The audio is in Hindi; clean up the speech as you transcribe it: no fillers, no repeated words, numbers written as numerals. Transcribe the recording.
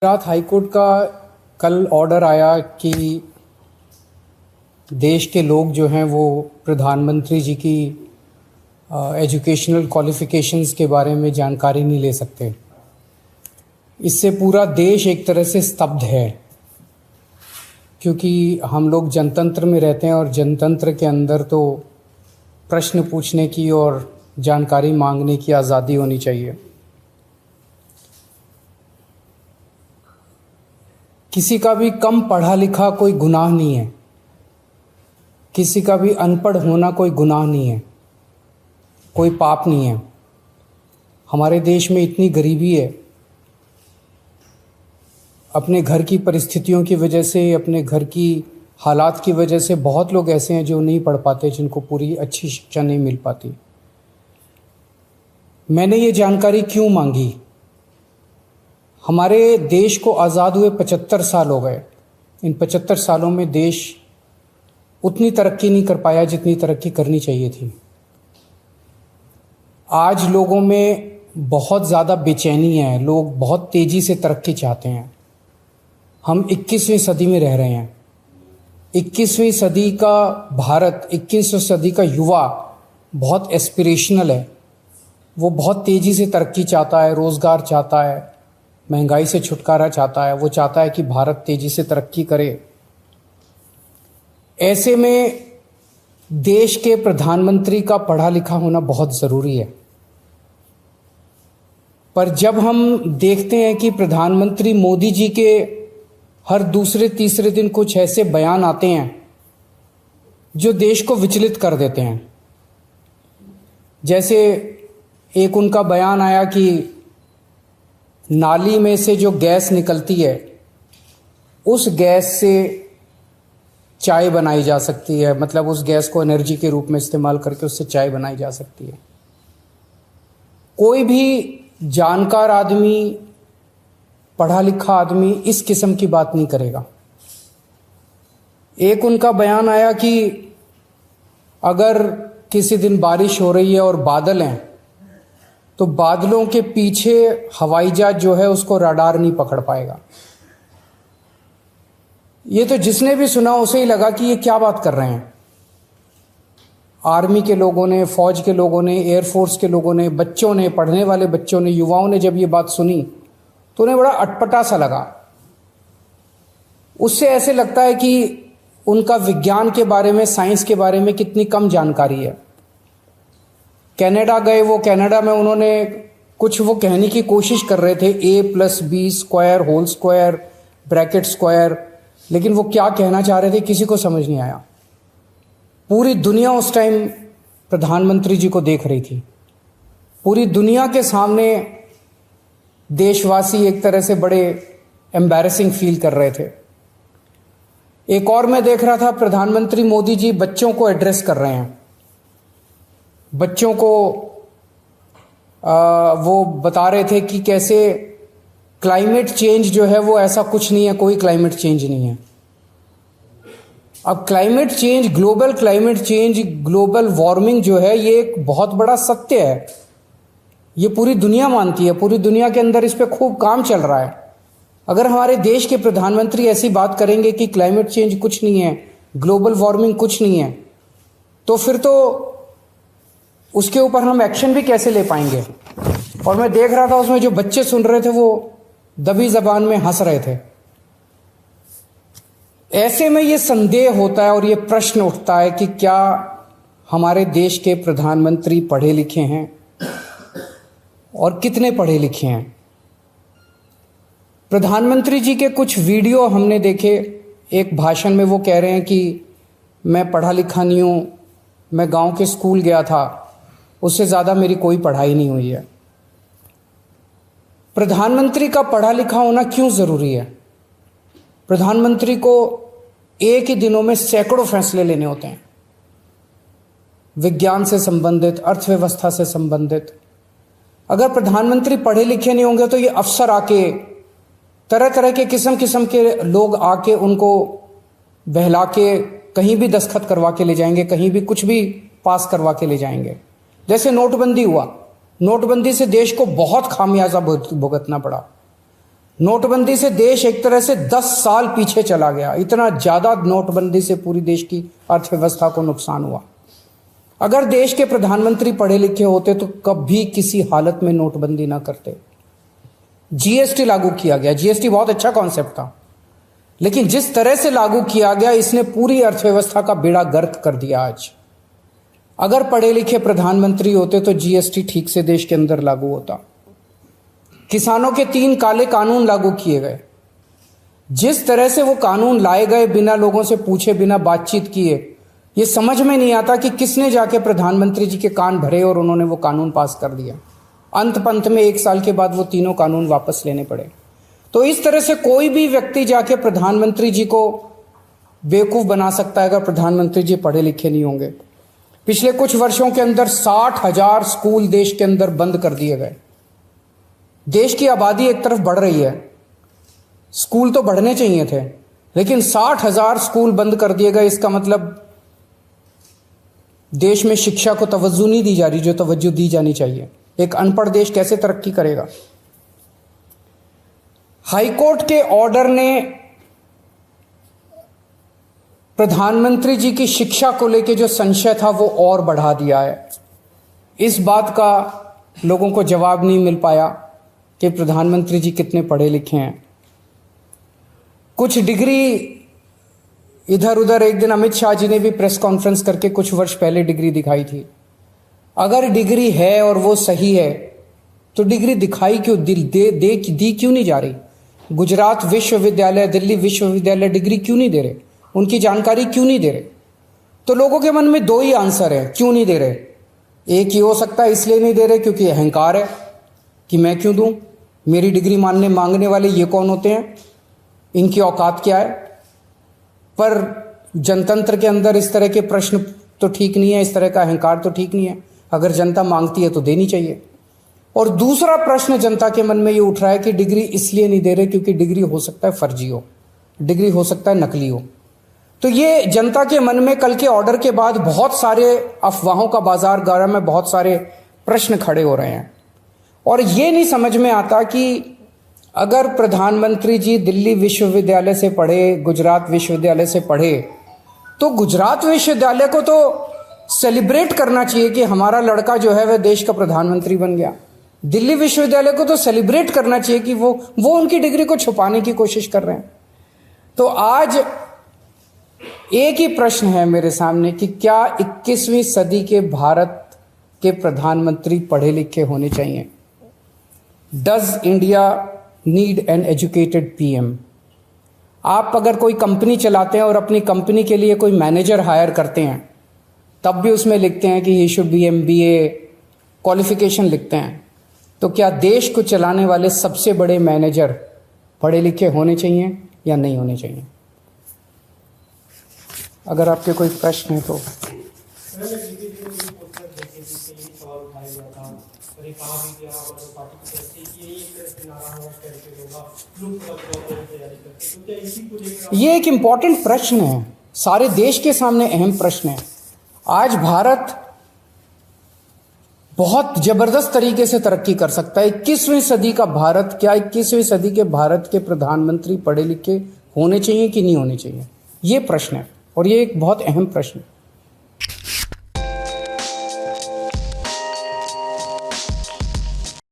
गुजरात हाईकोर्ट का कल ऑर्डर आया कि देश के लोग जो हैं वो प्रधानमंत्री जी की एजुकेशनल क्वालिफ़िकेशंस के बारे में जानकारी नहीं ले सकते। इससे पूरा देश एक तरह से स्तब्ध है, क्योंकि हम लोग जनतंत्र में रहते हैं और जनतंत्र के अंदर तो प्रश्न पूछने की और जानकारी मांगने की आज़ादी होनी चाहिए। किसी का भी कम पढ़ा लिखा कोई गुनाह नहीं है, किसी का भी अनपढ़ होना कोई गुनाह नहीं है, कोई पाप नहीं है। हमारे देश में इतनी गरीबी है, अपने घर की परिस्थितियों की वजह से, अपने घर की हालात की वजह से बहुत लोग ऐसे हैं जो नहीं पढ़ पाते, जिनको पूरी अच्छी शिक्षा नहीं मिल पाती। मैंने ये जानकारी क्यों मांगी? हमारे देश को आज़ाद हुए 75 साल हो गए। इन 75 सालों में देश उतनी तरक्की नहीं कर पाया जितनी तरक्की करनी चाहिए थी। आज लोगों में बहुत ज़्यादा बेचैनी है, लोग बहुत तेज़ी से तरक्की चाहते हैं। हम 21वीं सदी में रह रहे हैं। 21वीं सदी का भारत, 21वीं सदी का युवा बहुत एस्पिरेशनल है। वो बहुत तेज़ी से तरक्की चाहता है, रोज़गार चाहता है, महंगाई से छुटकारा चाहता है। वो चाहता है कि भारत तेज़ी से तरक्की करे। ऐसे में देश के प्रधानमंत्री का पढ़ा लिखा होना बहुत ज़रूरी है। पर जब हम देखते हैं कि प्रधानमंत्री मोदी जी के हर दूसरे तीसरे दिन कुछ ऐसे बयान आते हैं जो देश को विचलित कर देते हैं। जैसे एक उनका बयान आया कि नाली में से जो गैस निकलती है, उस गैस से चाय बनाई जा सकती है, मतलब उस गैस को एनर्जी के रूप में इस्तेमाल करके उससे चाय बनाई जा सकती है। कोई भी जानकार आदमी, पढ़ा लिखा आदमी इस किस्म की बात नहीं करेगा। एक उनका बयान आया कि अगर किसी दिन बारिश हो रही है और बादल हैं, तो बादलों के पीछे हवाई जहाज जो है उसको रडार नहीं पकड़ पाएगा। ये तो जिसने भी सुना उसे ही लगा कि ये क्या बात कर रहे हैं। आर्मी के लोगों ने, फौज के लोगों ने, एयरफोर्स के लोगों ने, बच्चों ने, पढ़ने वाले बच्चों ने, युवाओं ने जब ये बात सुनी तो उन्हें बड़ा अटपटा सा लगा। उससे ऐसे लगता है कि उनका विज्ञान के बारे में, साइंस के बारे में कितनी कम जानकारी है। कनाडा गए, वो कनाडा में उन्होंने कुछ वो कहने की कोशिश कर रहे थे, a+b² whole square bracket square, लेकिन वो क्या कहना चाह रहे थे किसी को समझ नहीं आया। पूरी दुनिया उस टाइम प्रधानमंत्री जी को देख रही थी। पूरी दुनिया के सामने देशवासी एक तरह से बड़े एम्बैरेसिंग फील कर रहे थे। एक और मैं देख रहा था, प्रधानमंत्री मोदी जी बच्चों को एड्रेस कर रहे हैं। बच्चों को वो बता रहे थे कि कैसे क्लाइमेट चेंज जो है वो ऐसा कुछ नहीं है, कोई क्लाइमेट चेंज नहीं है। अब climate change, global climate change, global warming जो है ये एक बहुत बड़ा सत्य है। ये पूरी दुनिया मानती है, पूरी दुनिया के अंदर इस पे खूब काम चल रहा है। अगर हमारे देश के प्रधानमंत्री ऐसी बात करेंगे कि क्लाइमेट चेंज कुछ नहीं है, ग्लोबल वार्मिंग कुछ नहीं है, तो फिर तो उसके ऊपर हम एक्शन भी कैसे ले पाएंगे। और मैं देख रहा था उसमें जो बच्चे सुन रहे थे वो दबी जबान में हंस रहे थे। ऐसे में ये संदेह होता है और ये प्रश्न उठता है कि क्या हमारे देश के प्रधानमंत्री पढ़े लिखे हैं और कितने पढ़े लिखे हैं। प्रधानमंत्री जी के कुछ वीडियो हमने देखे। एक भाषण में वो कह रहे हैं कि मैं पढ़ा लिखा नहीं हूं, मैं गांव के स्कूल गया था, उससे ज़्यादा मेरी कोई पढ़ाई नहीं हुई है। प्रधानमंत्री का पढ़ा लिखा होना क्यों ज़रूरी है? प्रधानमंत्री को एक ही दिनों में सैकड़ों फैसले लेने होते हैं, विज्ञान से संबंधित, अर्थव्यवस्था से संबंधित। अगर प्रधानमंत्री पढ़े लिखे नहीं होंगे तो ये अफसर आके, तरह तरह के किस्म के लोग आके उनको बहला के कहीं भी दस्तखत करवा के ले जाएंगे, कहीं भी कुछ भी पास करवा के ले जाएंगे। जैसे नोटबंदी हुआ, नोटबंदी से देश को बहुत खामियाजा भुगतना पड़ा। नोटबंदी से देश एक तरह से 10 साल पीछे चला गया। इतना ज्यादा नोटबंदी से पूरी देश की अर्थव्यवस्था को नुकसान हुआ। अगर देश के प्रधानमंत्री पढ़े लिखे होते तो कभी किसी हालत में नोटबंदी ना करते। जीएसटी लागू किया गया। जीएसटी बहुत अच्छा कॉन्सेप्ट था, लेकिन जिस तरह से लागू किया गया इसने पूरी अर्थव्यवस्था का बेड़ा गर्क कर दिया। आज अगर पढ़े लिखे प्रधानमंत्री होते तो जीएसटी ठीक से देश के अंदर लागू होता। किसानों के 3 काले कानून लागू किए गए। जिस तरह से वो कानून लाए गए बिना लोगों से पूछे, बिना बातचीत किए, ये समझ में नहीं आता कि किसने जाके प्रधानमंत्री जी के कान भरे और उन्होंने वो कानून पास कर दिया। अंत पंत में 1 साल के बाद वो तीनों कानून वापस लेने पड़े। तो इस तरह से कोई भी व्यक्ति जाके प्रधानमंत्री जी को बेवकूफ बना सकता है अगर प्रधानमंत्री जी पढ़े लिखे नहीं होंगे। पिछले कुछ वर्षों के अंदर 60,000 स्कूल देश के अंदर बंद कर दिए गए। देश की आबादी एक तरफ बढ़ रही है, स्कूल तो बढ़ने चाहिए थे, लेकिन 60,000 स्कूल बंद कर दिए गए। इसका मतलब देश में शिक्षा को तवज्जो नहीं दी जा रही जो तवज्जो दी जानी चाहिए। एक अनपढ़ देश कैसे तरक्की करेगा। हाईकोर्ट के ऑर्डर ने प्रधानमंत्री जी की शिक्षा को लेकर जो संशय था वो और बढ़ा दिया है। इस बात का लोगों को जवाब नहीं मिल पाया कि प्रधानमंत्री जी कितने पढ़े लिखे हैं। कुछ डिग्री इधर उधर, एक दिन अमित शाह जी ने भी प्रेस कॉन्फ्रेंस करके कुछ वर्ष पहले डिग्री दिखाई थी। अगर डिग्री है और वो सही है तो डिग्री दिखाई क्यों दी क्यों नहीं जा रही। गुजरात विश्वविद्यालय, दिल्ली विश्वविद्यालय डिग्री क्यों नहीं दे रहे, उनकी जानकारी क्यों नहीं दे रहे। तो लोगों के मन में 2 ही आंसर है क्यों नहीं दे रहे। एक ही हो सकता है इसलिए नहीं दे रहे क्योंकि अहंकार है कि मैं क्यों दूं, मेरी डिग्री मांगने वाले ये कौन होते हैं, इनकी औकात क्या है। पर जनतंत्र के अंदर इस तरह के प्रश्न तो ठीक नहीं है, इस तरह का अहंकार तो ठीक नहीं है। अगर जनता मांगती है तो देनी चाहिए। और दूसरा प्रश्न जनता के मन में ये उठ रहा है कि डिग्री इसलिए नहीं दे रहे क्योंकि डिग्री हो सकता है फर्जी हो, डिग्री हो सकता है नकली हो। तो ये जनता के मन में कल के ऑर्डर के बाद बहुत सारे अफवाहों का बाजार गर्म है, बहुत सारे प्रश्न खड़े हो रहे हैं। और ये नहीं समझ में आता कि अगर प्रधानमंत्री जी दिल्ली विश्वविद्यालय से पढ़े, गुजरात विश्वविद्यालय से पढ़े, तो गुजरात विश्वविद्यालय को तो सेलिब्रेट करना चाहिए कि हमारा लड़का जो है वह देश का प्रधानमंत्री बन गया। दिल्ली विश्वविद्यालय को तो सेलिब्रेट करना चाहिए कि वो उनकी डिग्री को छुपाने की कोशिश कर रहे हैं। तो आज एक ही प्रश्न है मेरे सामने कि क्या 21वीं सदी के भारत के प्रधानमंत्री पढ़े लिखे होने चाहिए। Does India need an educated PM. आप अगर कोई कंपनी चलाते हैं और अपनी कंपनी के लिए कोई मैनेजर हायर करते हैं तब भी उसमें लिखते हैं कि he should be MBA qualification लिखते हैं। तो क्या देश को चलाने वाले सबसे बड़े मैनेजर पढ़े लिखे होने चाहिए या नहीं होने चाहिए। अगर आपके कोई प्रश्न है तो। ये एक इंपॉर्टेंट प्रश्न है, सारे देश के सामने अहम प्रश्न है। आज भारत बहुत जबरदस्त तरीके से तरक्की कर सकता है। 21वीं सदी का भारत, क्या 21वीं सदी के भारत के प्रधानमंत्री पढ़े लिखे होने चाहिए कि नहीं होने चाहिए, ये प्रश्न है और ये एक बहुत अहम प्रश्न है।